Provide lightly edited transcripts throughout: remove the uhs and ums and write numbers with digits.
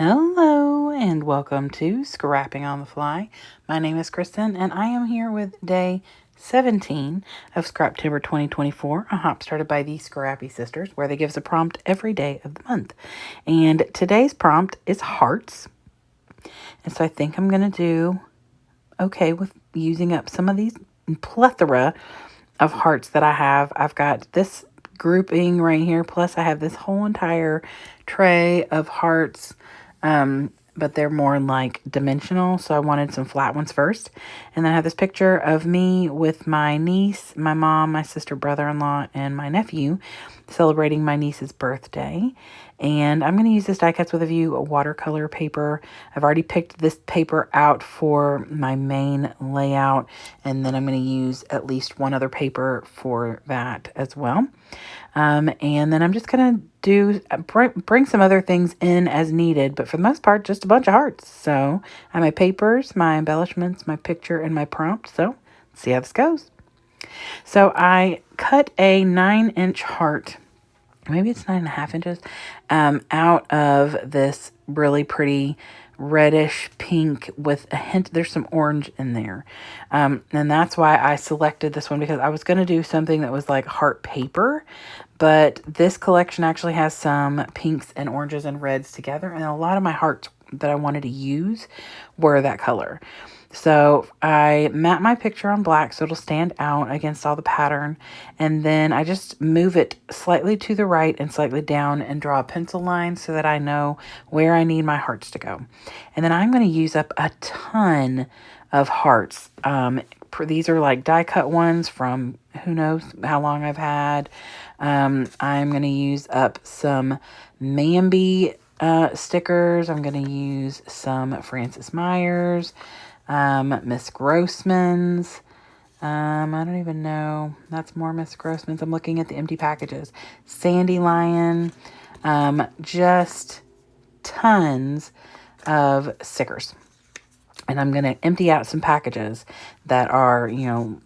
Hello and welcome to Scrapping on the Fly. My name is Kristen and I am here with day 17 of Scraptober 2024, a hop started by the Scrappy Sisters where they give us a prompt every day of the month. And today's prompt is hearts. And so I think I'm going to do okay with using up some of these plethora of hearts that I have. I've got this grouping right here, plus I have this whole entire tray of hearts, but they're more like dimensional, so I wanted some flat ones first. And then I have this picture of me with my niece, my mom, my sister, brother-in-law, and my nephew celebrating my niece's birthday. And I'm going to use this die cuts with a view watercolor paper. I've already picked this paper out for my main layout, and then I'm going to use at least one other paper for that as well. And then I'm just going to bring some other things in as needed, but for the most part, just a bunch of hearts. So I have my papers, my embellishments, my picture, and my prompt. So let's see how this goes. So I cut a 9-inch heart, maybe it's 9.5 inches, out of this really pretty reddish pink with a hint, there's some orange in there. And that's why I selected this one, because I was going to do something that was like heart paper, but this collection actually has some pinks and oranges and reds together. And a lot of my hearts that I wanted to use were that color. So I matte my picture on black so it'll stand out against all the pattern. And then I just move it slightly to the right and slightly down and draw a pencil line so that I know where I need my hearts to go. And then I'm going to use up a ton of hearts. These are like die cut ones from who knows how long I've had. I'm going to use up some Mambi stickers. I'm going to use some Francis Myers. Miss Grossman's. I don't even know. That's more Miss Grossman's. I'm looking at the empty packages. Sandy Lion. Just tons of stickers. And I'm going to empty out some packages that are,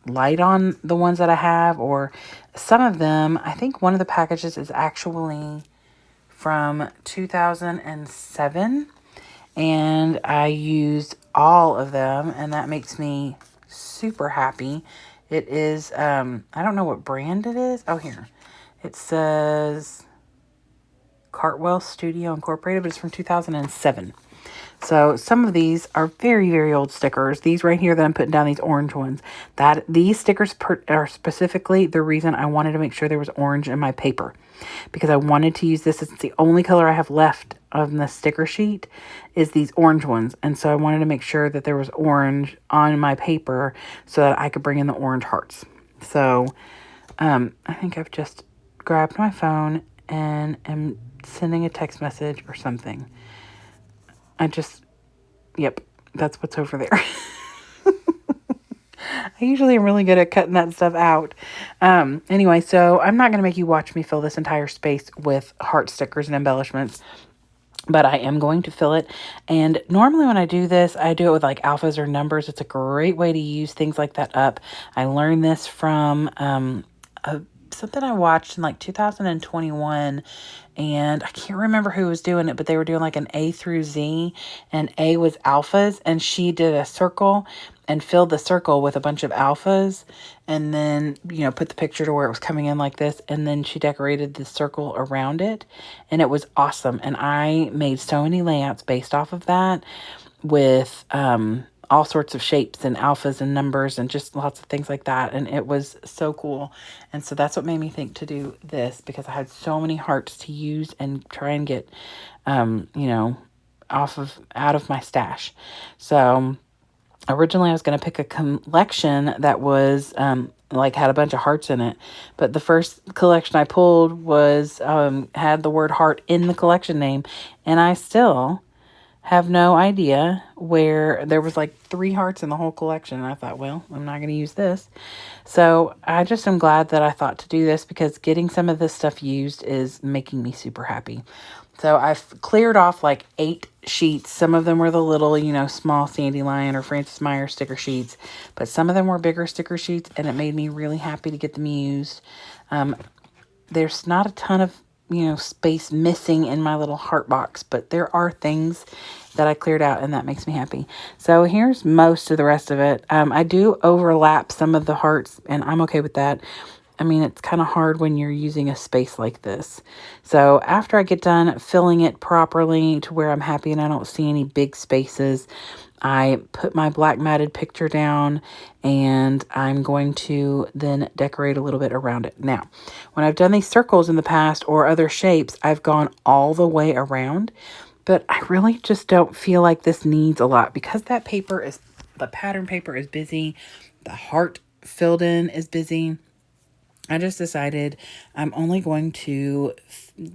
light on the ones that I have, or some of them. I think one of the packages is actually from 2007. And I used all of them, and that makes me super happy. It is, I don't know what brand it is. Oh, here. It says Cartwell Studio Incorporated, but it's from 2007. So some of these are very, very old stickers. These right here that I'm putting down, these orange ones, these stickers are specifically the reason I wanted to make sure there was orange in my paper, because I wanted to use this. It's the only color I have left on the sticker sheet is these orange ones. And so I wanted to make sure that there was orange on my paper so that I could bring in the orange hearts. So I think I've just grabbed my phone and am sending a text message or something. Yep, that's what's over there. I usually am really good at cutting that stuff out. Anyway, so I'm not going to make you watch me fill this entire space with heart stickers and embellishments, but I am going to fill it. And normally when I do this, I do it with like alphas or numbers. It's a great way to use things like that up. I learned this from something I watched in like 2021, and I can't remember who was doing it, but they were doing like an A through Z, and A was alphas, and she did a circle and filled the circle with a bunch of alphas, and then, put the picture to where it was coming in like this, and then she decorated the circle around it, and it was awesome. And I made so many layouts based off of that with all sorts of shapes and alphas and numbers and just lots of things like that. And it was so cool. And so that's what made me think to do this, because I had so many hearts to use and try and get, out of my stash. So originally I was going to pick a collection that was, had a bunch of hearts in it. But the first collection I pulled was, had the word heart in the collection name. And I still have no idea where there was like 3 hearts in the whole collection. And I thought, well, I'm not going to use this. So I just am glad that I thought to do this, because getting some of this stuff used is making me super happy. So I've cleared off like 8 sheets. Some of them were the little, small Sandy Lion or Francis Myers sticker sheets, but some of them were bigger sticker sheets, and it made me really happy to get them used. There's not a ton of space missing in my little heart box, but there are things that I cleared out, and that makes me happy. So here's most of the rest of it. I do overlap some of the hearts, and I'm okay with that. I mean, it's kind of hard when you're using a space like this. So after I get done filling it properly to where I'm happy and I don't see any big spaces, I put my black matted picture down, and I'm going to then decorate a little bit around it. Now, when I've done these circles in the past or other shapes, I've gone all the way around, but I really just don't feel like this needs a lot because the pattern paper is busy. The heart filled in is busy. I just decided I'm only going to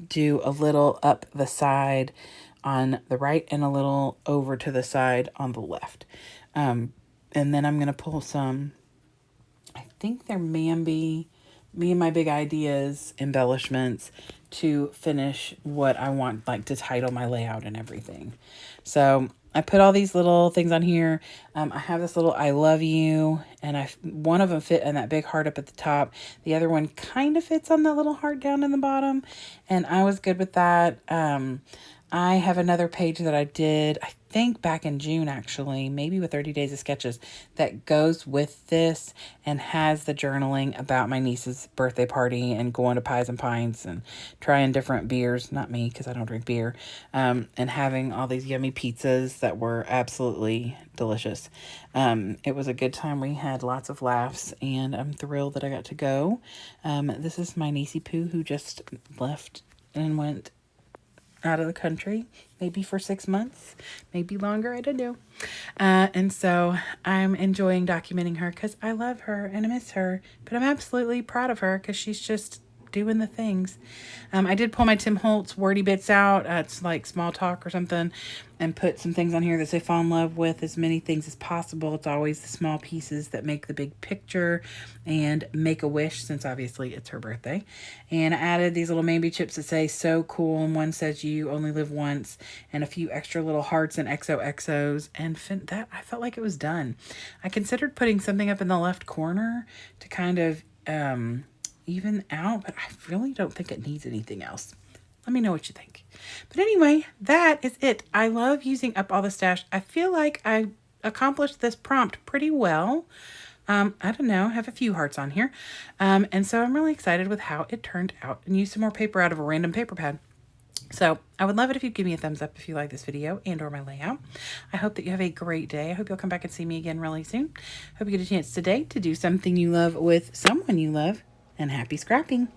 do a little up the side on the right and a little over to the side on the left. And then I'm going to pull some, I think they're Mambi, Me and My Big Ideas embellishments to finish what I want, like to title my layout and everything. So I put all these little things on here. I have this little I love you, and one of them fit in that big heart up at the top. The other one kind of fits on that little heart down in the bottom, and I was good with that. I have another page that I did, I think back in June actually, maybe with 30 Days of Sketches, that goes with this and has the journaling about my niece's birthday party and going to Pies and Pines and trying different beers, not me because I don't drink beer, and having all these yummy pizzas that were absolutely delicious. It was a good time. We had lots of laughs, and I'm thrilled that I got to go. This is my niecey Poo who just left and went out of the country, maybe for 6 months, maybe longer, I don't know. And so I'm enjoying documenting her because I love her and I miss her, but I'm absolutely proud of her because she's just doing the things. I did pull my Tim Holtz wordy bits out. It's like small talk or something, and put some things on here that say fall in love with as many things as possible. It's always the small pieces that make the big picture, and make a wish, since obviously it's her birthday. And I added these little Mambi chips that say so cool, and one says you only live once, and a few extra little hearts and XOXOs, and that I felt like it was done. I considered putting something up in the left corner to kind of even out, but I really don't think it needs anything else. Let me know what you think. But anyway, that is it. I love using up all the stash. I feel like I accomplished this prompt pretty well. I don't know, I have a few hearts on here. And so I'm really excited with how it turned out, and used some more paper out of a random paper pad. So I would love it if you'd give me a thumbs up if you like this video and or my layout. I hope that you have a great day. I hope you'll come back and see me again really soon. Hope you get a chance today to do something you love with someone you love, and happy scrapping.